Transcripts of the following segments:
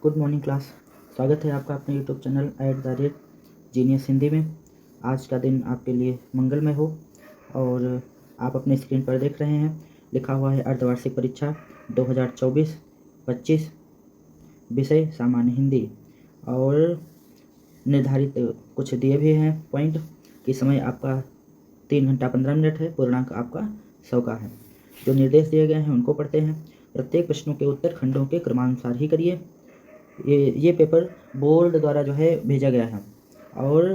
Good morning class. स्वागत है आपका अपने यूट्यूब चैनल @जीनियस हिंदी में। आज का दिन आपके लिए मंगलमय हो और आप अपने स्क्रीन पर देख रहे हैं लिखा हुआ है अर्धवार्षिक परीक्षा 2024-25 विषय सामान्य हिंदी और निर्धारित कुछ दिए भी हैं पॉइंट कि समय आपका 3 घंटा 15 मिनट है, पूर्णांक आपका 100 का है। जो निर्देश दिए गए हैं उनको पढ़ते हैं। प्रत्येक प्रश्नों के उत्तर खंडों के क्रमानुसार ही करिए। ये पेपर बोर्ड द्वारा जो है भेजा गया है और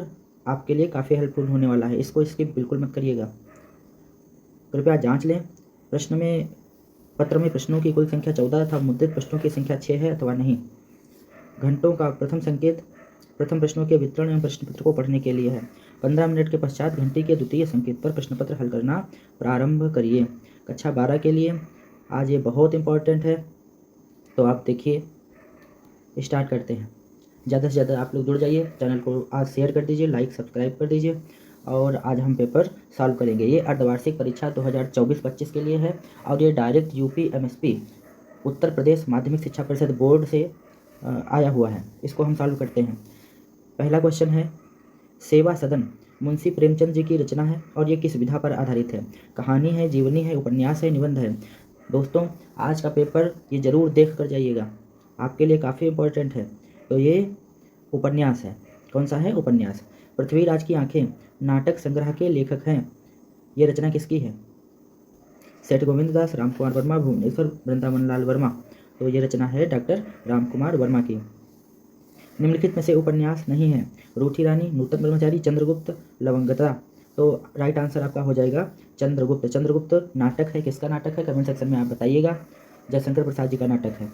आपके लिए काफ़ी हेल्पफुल होने वाला है। इसको स्किप बिल्कुल मत करिएगा। कृपया जांच लें पत्र में प्रश्नों की कुल संख्या 14 तथा मुद्रित प्रश्नों की संख्या 6 है अथवा नहीं। घंटों का प्रथम संकेत प्रथम प्रश्नों के वितरण एवं प्रश्न पत्र को पढ़ने के लिए है। 15 मिनट के पश्चात घंटे के द्वितीय संकेत पर प्रश्न पत्र हल करना प्रारंभ करिए। कक्षा 12 के लिए आज ये बहुत इम्पोर्टेंट है, तो आप देखिए स्टार्ट करते हैं। ज़्यादा से ज़्यादा आप लोग जुड़ जाइए, चैनल को आज शेयर कर दीजिए, लाइक सब्सक्राइब कर दीजिए और आज हम पेपर सॉल्व करेंगे। ये अर्धवार्षिक परीक्षा 2024-25 के लिए है और ये direct UP MSP Uttar Pradesh माध्यमिक शिक्षा परिषद बोर्ड से आया हुआ है। इसको हम सॉल्व करते हैं। पहला क्वेश्चन है, सेवा सदन मुंशी प्रेमचंद जी की रचना है और ये किस विधा पर आधारित है? कहानी है, जीवनी है, उपन्यास है, निबंध है? दोस्तों, आज का पेपर ये ज़रूर देख कर जाइएगा, आपके लिए काफ़ी इम्पोर्टेंट है। तो ये उपन्यास है। कौन सा है? उपन्यास। पृथ्वीराज की आंखें नाटक संग्रह के लेखक हैं। ये रचना किसकी है? सेठ गोविंद दास, रामकुमार वर्मा, भुवनेश्वर वृंदावन लाल वर्मा। तो ये रचना है डॉक्टर रामकुमार वर्मा की। निम्नलिखित में से उपन्यास नहीं है। रूठी रानी, नूतन ब्रह्मचारी, चंद्रगुप्त, लवंगता। तो राइट आंसर आपका हो जाएगा चंद्रगुप्त। चंद्रगुप्त नाटक है। किसका नाटक है? कमेंट सेक्शन में आप बताइएगा। जयशंकर प्रसाद जी का नाटक है।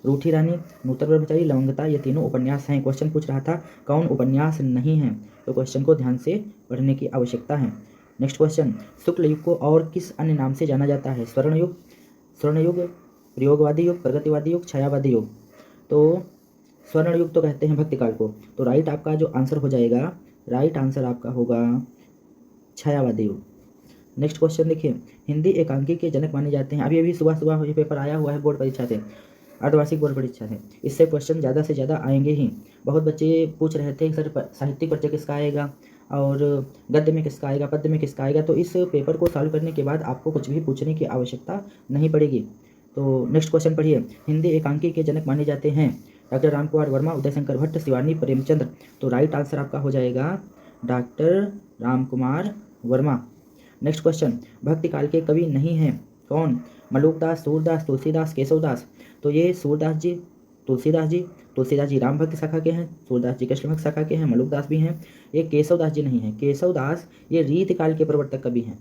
रूठी रानी, नूतन ब्रह्मचारी, लवंगता ये तीनों उपन्यास हैं। क्वेश्चन पूछ रहा था कौन उपन्यास नहीं है, तो क्वेश्चन को ध्यान से पढ़ने की आवश्यकता है। नेक्स्ट क्वेश्चन, शुक्ल युग को और किस अन्य नाम से जाना जाता है? स्वर्ण युग, प्रयोगवादी युग, प्रगतिवादी युग, छायावादी युग। तो स्वर्ण युग तो कहते हैं भक्ति काल को। तो राइट आपका जो आंसर हो जाएगा, राइट आंसर आपका होगा छायावादी युग। नेक्स्ट क्वेश्चन देखिए, हिंदी एकांकी के जनक माने जाते हैं। अभी सुबह ये पेपर आया हुआ है बोर्ड परीक्षा से, अर्धवार्षिक बोर्ड परीक्षा है। इससे क्वेश्चन ज़्यादा से ज़्यादा आएंगे ही। बहुत बच्चे पूछ रहे थे सर साहित्यिक परिचय किसका आएगा और गद्य में किसका आएगा, पद्य में किसका आएगा। तो इस पेपर को सॉल्व करने के बाद आपको कुछ भी पूछने की आवश्यकता नहीं पड़ेगी। तो नेक्स्ट क्वेश्चन पढ़िए, हिंदी एकांकी के जनक माने जाते हैं डॉक्टर रामकुमार वर्मा, उदयशंकर भट्ट, शिवानी प्रेमचंद्र। तो राइट आंसर आपका हो जाएगा doctor Ramkumar Verma. Next question, भक्ति काल के कवि नहीं हैं। कौन? मलुकदास, सूरदास, तुलसीदास, केशवदास। तो ये सूरदास जी, तुलसीदास जी राम भक्त शाखा के हैं, सूरदास जी कृष्ण भक्त शाखा के हैं, मलुकदास भी हैं। ये केशवदास जी नहीं हैं। केशवदास ये रीत काल के प्रवर्तक कवि हैं।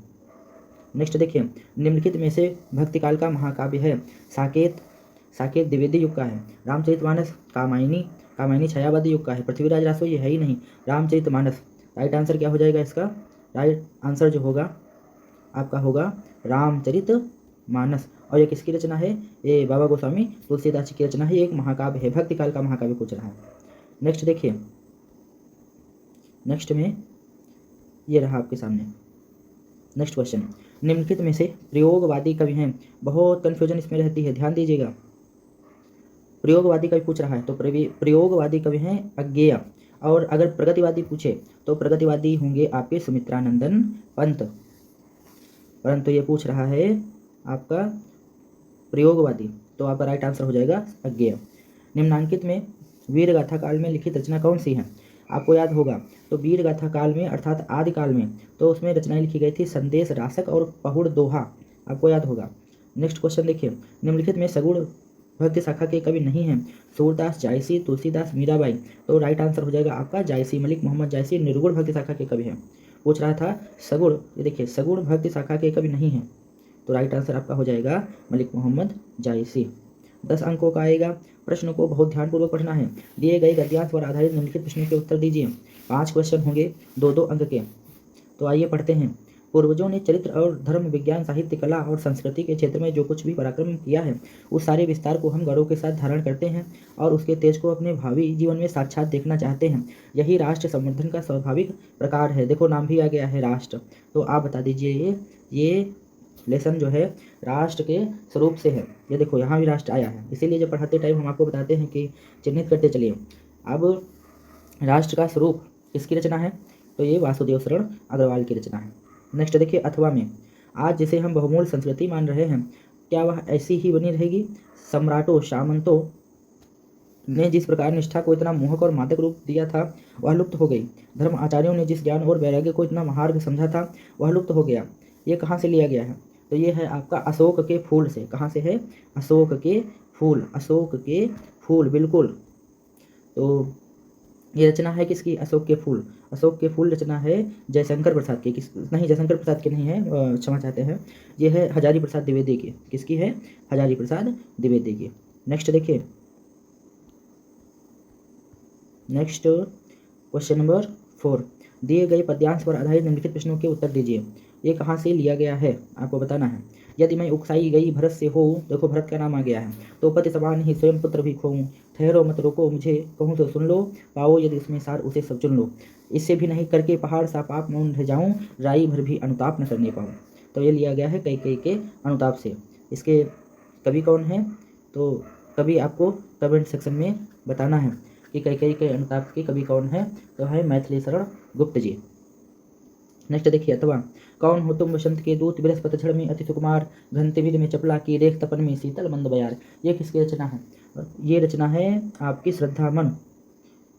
नेक्स्ट देखिए, निम्नलिखित में से भक्ति काल का महाकाव्य है। साकेत द्विवेदी युग का है। रामचरितमानस कामायनी छायावादी युग का है। पृथ्वीराज रासो ये है ही नहीं। रामचरितमानस। राइट आंसर क्या हो जाएगा इसका? राइट आंसर जो होगा आपका होगा रामचरितमानस। और ये किसकी रचना है? ये बाबा गोस्वामी तुलसीदास जी की रचना है। एक महाकाव्य है, भक्ति काल का महाकाव्य पूछ रहा है। नेक्स्ट देखिए, नेक्स्ट में ये रहा आपके सामने। नेक्स्ट क्वेश्चन, निम्नलिखित में से प्रयोगवादी कवि हैं। बहुत कन्फ्यूजन इसमें रहती है, ध्यान दीजिएगा। प्रयोगवादी कवि पूछ रहा है तो प्रयोगवादी कवि हैं अज्ञेय। और अगर प्रगतिवादी पूछे तो प्रगतिवादी होंगे आपके सुमित्रानंदन पंत, परंतु ये पूछ रहा है आपका प्रयोगवादी। तो आपका राइट आंसर हो जाएगा अज्ञेय। निम्नांकित में वीर गाथा काल में लिखित रचना कौन सी है? आपको याद होगा तो वीर गाथा काल में अर्थात आदि काल में तो उसमें रचनाएं लिखी गई थी संदेश रासक और पहुड़ दोहा। आपको याद होगा। नेक्स्ट क्वेश्चन देखिए, निम्नलिखित में सगुण भक्ति शाखा के कवि नहीं हैं। सूरदास, जायसी, तुलसीदास, मीराबाई। तो राइट आंसर हो जाएगा आपका जायसी। मलिक मोहम्मद जायसी निर्गुण भक्ति शाखा के कवि हैं। पूछ रहा था सगुण, ये देखिए सगुण भक्ति शाखा के कवि नहीं हैं। तो राइट आंसर आपका हो जाएगा मलिक मोहम्मद जायसी। 10 अंकों का आएगा। प्रश्न को बहुत ध्यानपूर्वक पढ़ना है। दिए गए गद्यांश पर आधारित निम्नलिखित प्रश्नों के उत्तर दीजिए। 5 क्वेश्चन होंगे, 2-2 अंक के। तो आइए पढ़ते हैं। पूर्वजों ने चरित्र और धर्म, विज्ञान, साहित्य, कला और संस्कृति के क्षेत्र में जो कुछ भी पराक्रम किया है उस सारे विस्तार को हम गर्व के साथ धारण करते हैं और उसके तेज को अपने भावी जीवन में साक्षात देखना चाहते हैं। यही राष्ट्र संवर्धन का स्वाभाविक प्रकार है। देखो नाम भी आ गया है राष्ट्र। तो आप बता दीजिए ये लेसन जो है राष्ट्र के स्वरूप से है। ये देखो यहाँ भी राष्ट्र आया है, इसीलिए जब पढ़ाते टाइम हम आपको बताते हैं कि चिन्हित करते चलिए। अब राष्ट्र का स्वरूप किसकी रचना है, तो ये वासुदेव शरण अग्रवाल की रचना है। नेक्स्ट देखिए, अथवा में आज जिसे हम बहुमूल्य संस्कृति मान रहे हैं, क्या वह ऐसी ही बनी रहेगी? सम्राटों सामंतों ने जिस प्रकार निष्ठा को इतना मोहक और मादक रूप दिया था वह लुप्त हो गई। धर्म आचार्यों ने जिस ज्ञान और वैराग्य को इतना महार्घ समझा था वह लुप्त हो गया। ये कहाँ से लिया गया है, तो ये है आपका अशोक के फूल से। कहाँ से है? अशोक के फूल, अशोक के फूल, बिल्कुल। तो ये रचना है किसकी? अशोक के फूल। अशोक के फूल रचना है जयशंकर प्रसाद की। किस नहीं, जयशंकर प्रसाद की नहीं है, क्षमा चाहते हैं, ये है हजारी प्रसाद द्विवेदी की। किसकी है? हजारी प्रसाद द्विवेदी की। नेक्स्ट देखिए, नेक्स्ट क्वेश्चन नंबर 4, दिए गए पद्यांश पर आधारित निम्नलिखित प्रश्नों के उत्तर दीजिए। ये कहाँ से लिया गया है आपको बताना है। यदि मैं उकसाई गई भरत से हो, देखो भरत का नाम आ गया है, तो पति समान ही स्वयं पुत्र भी खोऊं। ठहरो मत रोको मुझे, कहूँ तो सुन लो, पाओ यदि उसमें सार उसे सब चुन लो। इससे भी नहीं करके पहाड़ सा पाप मौन रह जाऊँ, राई भर भी अनुताप न करने पाऊँ। तो ये लिया गया है कैकेयी के अनुताप से। इसके कवि कौन है, तो कवि आपको कमेंट सेक्शन में बताना है कि कैकेयी के अनुताप के कवि कौन है, तो है मैथिली शरण गुप्त जी। नेक्स्ट देखिए, अथवा कौन हो तुम बसंत के दूत, बृहस्पति पतझड़ में अति सुकुमार, घनते विध में चपला की रेख, तपन में शीतल मंद बयार। ये किसकी रचना है? ये रचना है आपकी श्रद्धामन।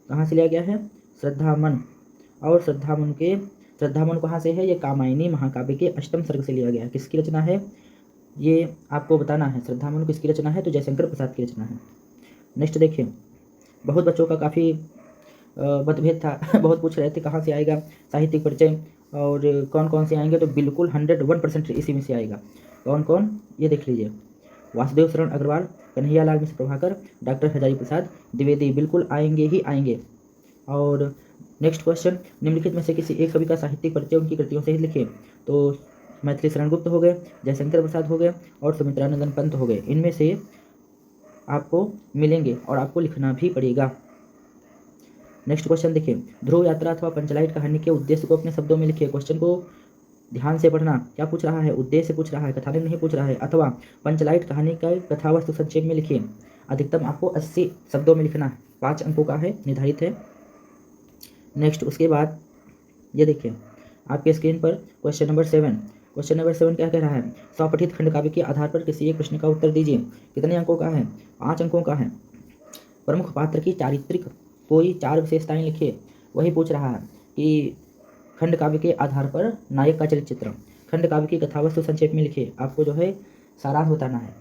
कहाँ से लिया गया है? श्रद्धामन। और श्रद्धामन कहाँ से है? ये कामायनी महाकाव्य के अष्टम सर्ग से लिया गया है। किसकी रचना है ये आपको बताना है। श्रद्धामन किसकी रचना है? तो जयशंकर प्रसाद की रचना है। नेक्स्ट देखिए, बहुत बच्चों का काफ़ी मतभेद था बहुत पूछ रहे थे कहाँ से आएगा साहित्यिक परिचय और कौन कौन से आएंगे, तो बिल्कुल 101% इसी में से आएगा। कौन कौन, ये देख लीजिए, वासुदेव शरण अग्रवाल, कन्हैयालाल मिश्र प्रभाकर, डॉक्टर हजारी प्रसाद द्विवेदी, बिल्कुल आएंगे ही आएंगे। और नेक्स्ट क्वेश्चन, निम्नलिखित में से किसी एक कवि का साहित्यिक परिचय उनकी कृतियों से ही लिखिए। तो मैथिली शरण गुप्त हो गए, जयशंकर प्रसाद हो गए और सुमित्रानंदन पंत हो गए। इनमें से आपको मिलेंगे और आपको लिखना भी पड़ेगा। नेक्स्ट क्वेश्चन देखिए, ध्रुव यात्रा अथवा पंचलाइट कहानी के उद्देश्य को अपने शब्दों में लिखिए। क्वेश्चन को ध्यान से पढ़ना, क्या पूछ रहा है? उद्देश्य पूछ रहा है, कथानक नहीं पूछ रहा है। अथवा पंचलाइट कहानी का कथावस्तु संक्षेप में लिखिए। अधिकतम आपको 80 शब्दों में लिखना है, 5 अंकों का है, निर्धारित है। नेक्स्ट उसके बाद ये देखिए आपके स्क्रीन पर क्वेश्चन नंबर 7। क्वेश्चन नंबर 7 क्या कह रहा है? स्वपठित खंड काव्य के आधार पर किसी एक प्रश्न का उत्तर दीजिए। कितने अंकों का है? 5 अंकों का है। प्रमुख पात्र की चारित्रिक कोई 4 विशेषताएं लिखिए। वही पूछ रहा है कि खंड काव्य के आधार पर नायक का चरित्र चित्रण। खंड काव्य की कथावस्तु संक्षेप में लिखिए, आपको जो है सारांश बताना है।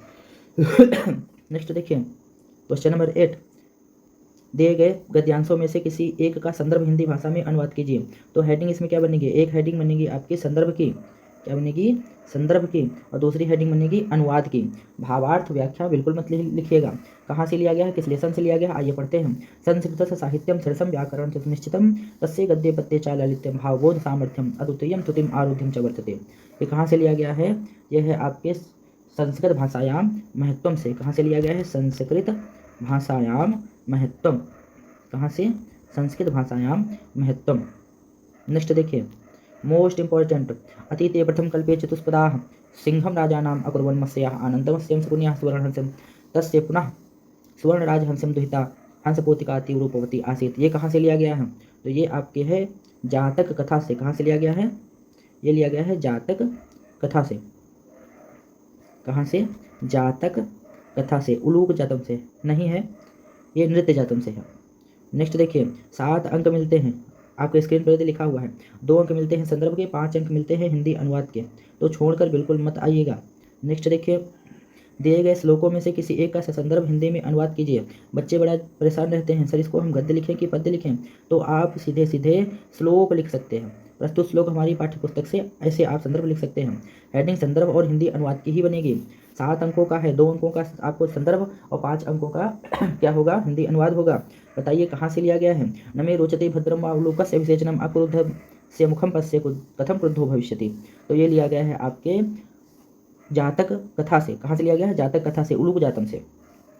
नेक्स्ट देखिए क्वेश्चन नंबर 8, दिए गए गद्यांशों में से किसी एक का संदर्भ हिंदी भाषा में अनुवाद कीजिए। तो हेडिंग इसमें क्या बनेगी? एक हेडिंग बनेगी आपकी संदर्भ की, क्या बनेगी? संदर्भ की, और दूसरी हेडिंग बनेगी अनुवाद की। भावार्थ व्याख्या बिल्कुल मत लिखिएगा। कहाँ से लिया गया है, किस लेसन से लिया गया है, आइए पढ़ते हैं। संस्कृत साहित्यम सरसम व्याकरण च निश्चितम, तस्य गद्य पद्य च ललित्यम, भावबोध सामर्थ्यम अद्वितीयम तुतिम आरुध्यम च वर्तते। ये कहाँ से लिया गया है? यह है आपके संस्कृत भाषायाम महत्वम से। कहाँ से लिया गया है? संस्कृत भाषायाम महत्वम। कहाँ से? संस्कृत भाषायाम महत्वम। नेक्स्ट देखिए, मोस्ट इंपॉर्टेंट, अतीते प्रथम कल्पे चतुष्पदाः सिंहम राजानाम अकुर्वन् मत्स्याः आनन्दमस्यं सुपुण्याः सुवर्णहंसं तस्य पुनः सुवर्णराजहंसं दुहिता हंसपोतिका तीव्र रूपवती आसीत। ये कहाँ से लिया गया है? तो ये आपके है जातक कथा से। कहाँ से लिया गया है? ये लिया गया है जातक कथा से। कहाँ से? जातक कथा से। उलूक जातम से नहीं है, ये नृत्य जातम से है। नेक्स्ट देखिए, 7 अंक मिलते हैं आपके स्क्रीन पर लिखा हुआ है। 2 अंक मिलते हैं संदर्भ के, 5 अंक मिलते हैं हिंदी अनुवाद के, तो छोड़कर बिल्कुल मत आइएगा। नेक्स्ट देखिए, दिए गए श्लोकों में से किसी एक का संदर्भ हिंदी में अनुवाद कीजिए। बच्चे बड़ा परेशान रहते हैं, सर इसको हम गद्य लिखें कि पद्य लिखें, तो आप सीधे सीधे श्लोक लिख सकते हैं। प्रस्तुत श्लोक हमारी पाठ्य पुस्तक से, ऐसे आप संदर्भ लिख सकते हैं। हेडिंग संदर्भ और हिंदी अनुवाद की ही बनेगी। 7 अंकों का है, 2 अंकों का आपको संदर्भ और 5 अंकों का क्या होगा? हिंदी अनुवाद होगा। बताइए कहाँ से लिया गया है? नमे रोचते भद्रम अवलोकस्य विशेषणम अक्रुद्ध से मुखम पश्य कथम क्रुद्धो भविष्यति। तो ये लिया गया है आपके जातक कथा से। कहाँ से लिया गया है? जातक कथा से, उलूक जातम से।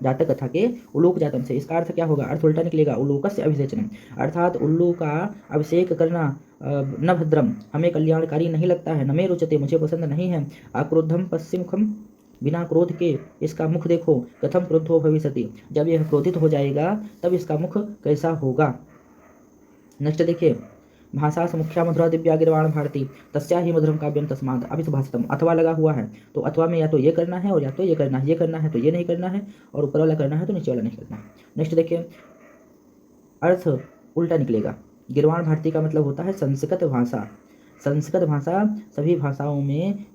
जातक कथा के उल्लूक जातम से। इसका अर्थ क्या होगा? अर्थ उल्टा निकलेगा, उल्लूकस्य अभिषेचनम, अर्थात उल्लू का अभिषेक करना न भद्रम, हमें कल्याणकारी नहीं लगता है, न मे रुचते, मुझे पसंद नहीं है, आक्रोधम पश्चिमुखम, बिना क्रोध के इसका मुख देखो, कथम क्रोधो भविष्यति, जब यह क्रोधित हो जाएगा तब इसका मुख कैसा होगा। नेक्स्ट देखिए, भाषा मुख्या मधुरा दिव्या गिरवाण भारती तस्या ही मधुरम काव्यम तस्माद अभिसुभाषितम, अथवा लगा हुआ है तो अथवा में या तो ये करना है और या तो ये करना है, ये करना है तो ये नहीं करना है, और ऊपर वाला करना है तो नीचे वाला नहीं करना है। नेक्स्ट देखिए, अर्थ उल्टा निकलेगा। गिरवाण भारती का मतलब होता है संस्कृत भाषा। संस्कृत भाषा सभी भाषाओं में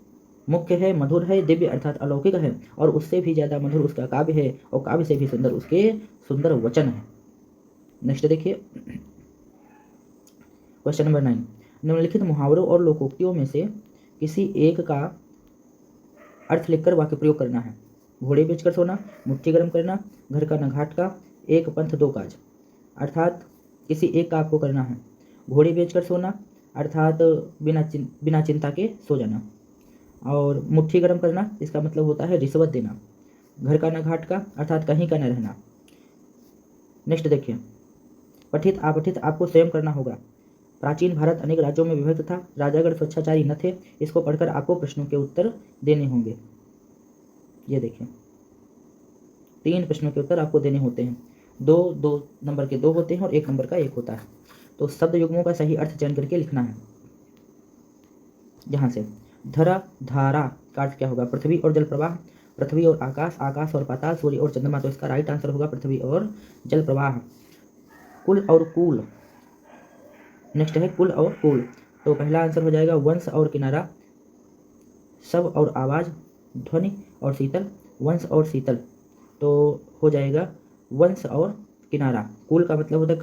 मुख्य है, मधुर है, दिव्य अर्थात अलौकिक है, और उससे भी ज़्यादा मधुर उसका काव्य है, और काव्य से भी सुंदर उसके सुंदर वचन है। नेक्स्ट देखिए, क्वेश्चन नंबर 9, निम्नलिखित मुहावरों और लोकोक्तियों में से किसी एक का अर्थ लिखकर वाक्य प्रयोग करना है। घोड़े बेचकर सोना, मुट्ठी गर्म करना, घर का न घाट का, एक पंथ दो काज, अर्थात किसी एक का आपको करना है। घोड़े बेचकर सोना अर्थात बिना चिंता के सो जाना, और मुट्ठी गर्म करना इसका मतलब होता है रिश्वत देना, घर का न घाट का अर्थात कहीं का न रहना। नेक्स्ट देखिए, पठित आपठित आपको स्वयं करना होगा। प्राचीन भारत अनेक राज्यों में विभक्त था, राजागण स्वच्छाचारी न थे, इसको पढ़कर आपको प्रश्नों के उत्तर देने होंगे। ये देखिए, 3 प्रश्नों के उत्तर आपको देने होते हैं, 2 नंबर के 2 होते हैं और 1 नंबर का 1 होता है। तो शब्द युग्मों का सही अर्थ चयन करके लिखना है। यहाँ से धरा धारा का अर्थ क्या होगा? पृथ्वी और जल प्रवाह, पृथ्वी और आकाश, आकाश और पाताल, सूर्य और चंद्रमा, तो इसका राइट आंसर होगा पृथ्वी और जल प्रवाह। कुल और कूल, नेक्स्ट है कुल और कूल, तो पहला आंसर हो जाएगा वंश और किनारा, सब और आवाज़, ध्वनि और शीतल, वंश और शीतल, तो हो जाएगा वंश और किनारा। कूल का मतलब होता है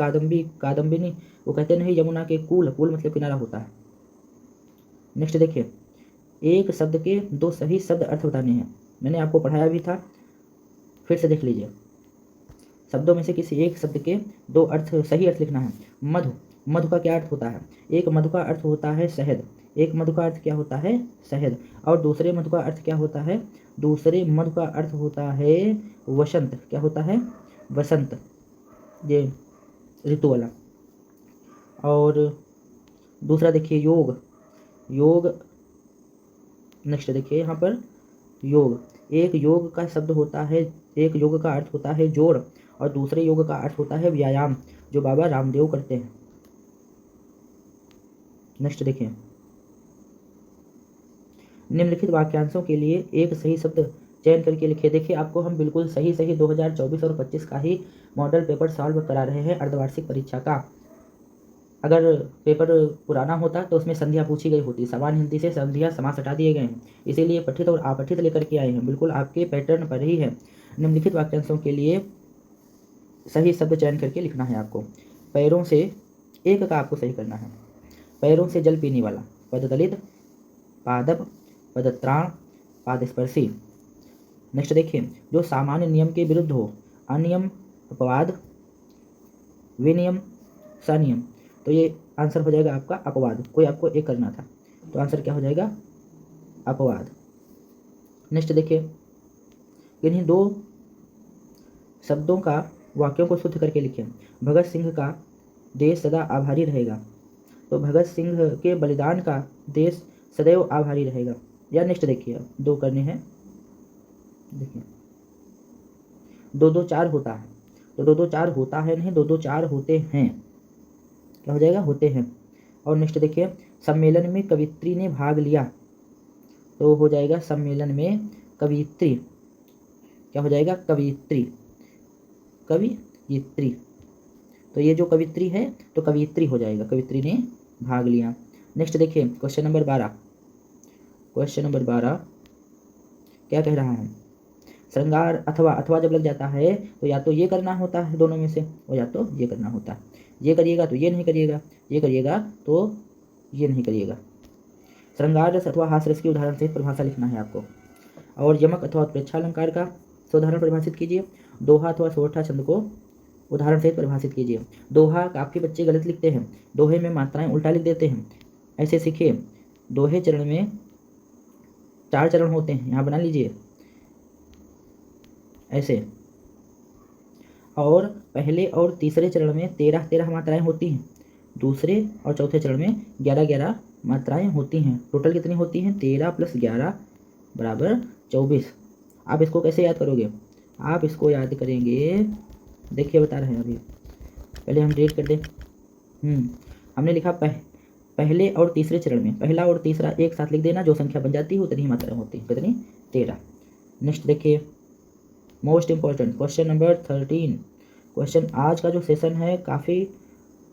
कादम्बिनी, वो कहते नहीं यमुना के कूल, कूल मतलब किनारा होता है। नेक्स्ट देखिए, एक शब्द के 2 सही शब्द अर्थ बताने हैं। मैंने आपको पढ़ाया भी था, फिर से देख लीजिए। शब्दों में से किसी एक शब्द के 2 अर्थ सही अर्थ लिखना है। मधु, मधु का क्या अर्थ होता है? एक मधु का अर्थ होता है शहद, एक मधु का अर्थ क्या होता है? शहद, और दूसरे मधु का अर्थ क्या होता है? दूसरे मधु का अर्थ होता है वसंत। क्या होता है? वसंत, ये ऋतु वाला। और दूसरा देखिए योग, योग, नेक्स्ट देखिए यहाँ पर योग, एक योग का शब्द होता है, एक योग का अर्थ होता है जोड़, और दूसरे योग का अर्थ होता है व्यायाम, जो बाबा रामदेव करते हैं। नेक्स्ट देखिए, निम्नलिखित वाक्यांशों के लिए एक सही शब्द चयन करके लिखे। देखिए, आपको हम बिल्कुल सही 2024 और 25 का ही मॉडल पेपर सॉल्व करा रहे हैं अर्धवार्षिक परीक्षा का। अगर पेपर पुराना होता तो उसमें संधियाँ पूछी गई होती, सामान्य हिंदी से संधियाँ समास हटा दिए गए हैं, इसीलिए पठित और अपठित लेकर के आए हैं, बिल्कुल आपके पैटर्न पर ही है। निम्नलिखित वाक्यांशों के लिए सही शब्द चयन करके लिखना है आपको। पैरों से एक का आपको सही करना है। पैरों से जल पीने वाला, पददलित, पादप, पदत्राण, पादस्पर्शी। नेक्स्ट देखिए, जो सामान्य नियम के विरुद्ध हो, अनियम, अपवाद, विनियम, सनियम, तो ये आंसर हो जाएगा आपका अपवाद। कोई आपको एक करना था, तो आंसर क्या हो जाएगा? अपवाद। नेक्स्ट देखिए, इन्हीं 2 शब्दों का वाक्यों को शुद्ध करके लिखें। भगत सिंह का देश सदा आभारी रहेगा, तो भगत सिंह के बलिदान का देश सदैव आभारी रहेगा। या नेक्स्ट देखिए, 2 करने हैं, देखिए 2-2 4 होता है, तो 2-2 4 होता है नहीं, 2-2 4 होते हैं। क्या हो जाएगा? होते हैं। और नेक्स्ट देखिए, सम्मेलन में कवित्री ने भाग लिया, तो हो जाएगा सम्मेलन में कवित्री। क्या हो जाएगा? कवित्री, कवियत्री, तो ये जो कवित्री है तो कवियत्री हो जाएगा, कवित्री ने भाग लिया। नेक्स्ट देखिए, क्वेश्चन नंबर 12, क्वेश्चन नंबर 12 क्या कह रहा है? श्रृंगार अथवा जब लग जाता है तो या तो ये करना होता है दोनों में से, और या तो ये करना होता है। ये करिएगा तो ये नहीं करिएगा, ये करिएगा तो ये नहीं करिएगा। श्रृंगार रस अथवा हास्य रस की उदाहरण सहित परिभाषा लिखना है आपको। और यमक अथवा उत्प्रेक्षा अलंकार का उदाहरण परिभाषित कीजिए। दोहा अथवा सोरठा छंद को उदाहरण सहित परिभाषित कीजिए। दोहा काफ़ी बच्चे गलत लिखते हैं, दोहे में मात्राएं उल्टा लिख देते हैं, ऐसे सीखिए। दोहे चरण में 4 चरण होते हैं, यहाँ बना लीजिए ऐसे, और पहले और तीसरे चरण में 13-13 मात्राएं होती हैं, दूसरे और चौथे चरण में 11-11 मात्राएं होती हैं। टोटल कितनी होती हैं? 13 + 11 = 24। आप इसको कैसे याद करोगे? आप इसको याद करेंगे, देखिए बता रहे हैं अभी, पहले हम डिलीट कर दें। हमने लिखा पहले और तीसरे चरण में, पहला और तीसरा एक साथ लिख देना, जो संख्या बन जाती है उतनी ही मात्राएं होती हैं। कितनी? 13। नेक्स्ट देखिए, most important question number 13। Question आज का जो सेशन है काफ़ी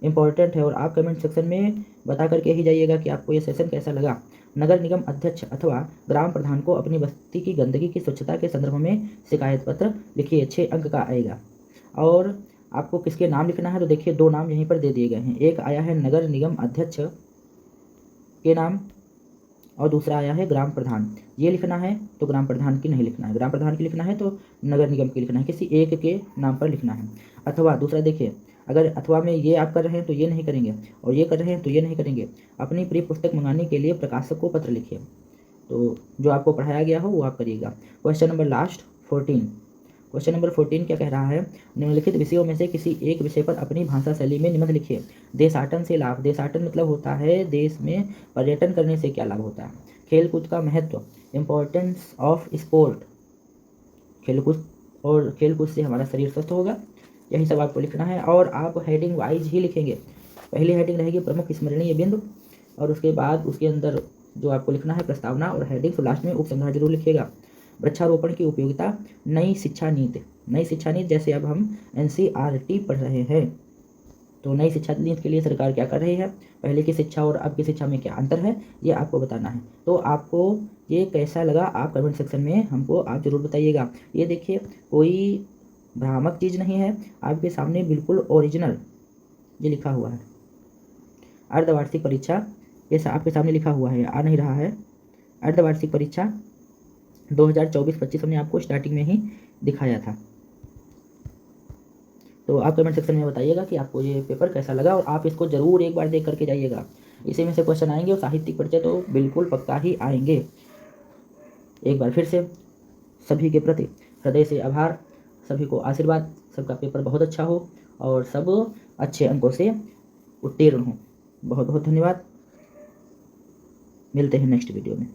इम्पॉर्टेंट है और आप कमेंट सेक्शन में बता करके ही जाइएगा कि आपको ये सेशन कैसा लगा। नगर निगम अध्यक्ष अथवा ग्राम प्रधान को अपनी बस्ती की गंदगी की स्वच्छता के संदर्भ में शिकायत पत्र लिखिए, 6 अंक का आएगा। और आपको किसके नाम लिखना है, तो देखिए 2 नाम यहीं पर दे दिए गए हैं। एक आया है नगर निगम अध्यक्ष के नाम और दूसरा आया है ग्राम प्रधान। ये लिखना है तो ग्राम प्रधान की नहीं लिखना है, ग्राम प्रधान की लिखना है तो नगर निगम की लिखना है, किसी एक के नाम पर लिखना है। अथवा दूसरा देखिए, अगर अथवा में ये आप कर रहे हैं तो ये नहीं करेंगे, और ये कर रहे हैं तो ये नहीं करेंगे। अपनी प्रिय पुस्तक मंगाने के लिए प्रकाशक को पत्र लिखिए, तो जो आपको पढ़ाया गया हो वो आप करिएगा। Question number last 14। Question number 14 क्या कह रहा है? निम्नलिखित विषयों में से किसी एक विषय पर अपनी भाषा शैली में निबंध लिखिए। देशाटन से लाभ। देशाटन मतलब होता है देश में पर्यटन करने से क्या लाभ होता है। खेलकूद का महत्व, इम्पोर्टेंस ऑफ स्पोर्ट, खेलकूद से हमारा शरीर स्वस्थ होगा। यही सब आपको लिखना है और आप हेडिंग वाइज ही लिखेंगे। पहली हेडिंग रहेगी प्रमुख स्मरणीय बिंदु, और उसके बाद उसके अंदर जो आपको लिखना है प्रस्तावना और हेडिंग, तो लास्ट में उपसंहार जरूर लिखिएगा। वृक्षारोपण की उपयोगिता, नई शिक्षा नीति। नई शिक्षा नीति जैसे अब हम NCERT पढ़ रहे हैं, तो नई शिक्षा नीति के लिए सरकार क्या कर रही है, पहले की शिक्षा और अब की शिक्षा में क्या अंतर है, ये आपको बताना है। तो आपको ये कैसा लगा आप कमेंट सेक्शन में हमको आप जरूर बताइएगा। ये देखिए कोई भ्रामक चीज़ नहीं है, आपके सामने बिल्कुल ओरिजिनल ये लिखा हुआ है। अर्धवार्षिक परीक्षा, ये आपके सामने लिखा हुआ है, आ नहीं रहा है। अर्धवार्षिक परीक्षा 2024-25 हमने आपको स्टार्टिंग में ही दिखाया था। तो आप कमेंट सेक्शन में बताइएगा कि आपको ये पेपर कैसा लगा, और आप इसको ज़रूर एक बार देख करके जाइएगा। इसी में से क्वेश्चन आएंगे और साहित्यिक परिचय तो बिल्कुल पक्का ही आएंगे। एक बार फिर से सभी के प्रति हृदय से आभार, सभी को आशीर्वाद, सबका पेपर बहुत अच्छा हो और सब अच्छे अंकों से उत्तीर्ण हो। बहुत बहुत धन्यवाद। मिलते हैं नेक्स्ट वीडियो में।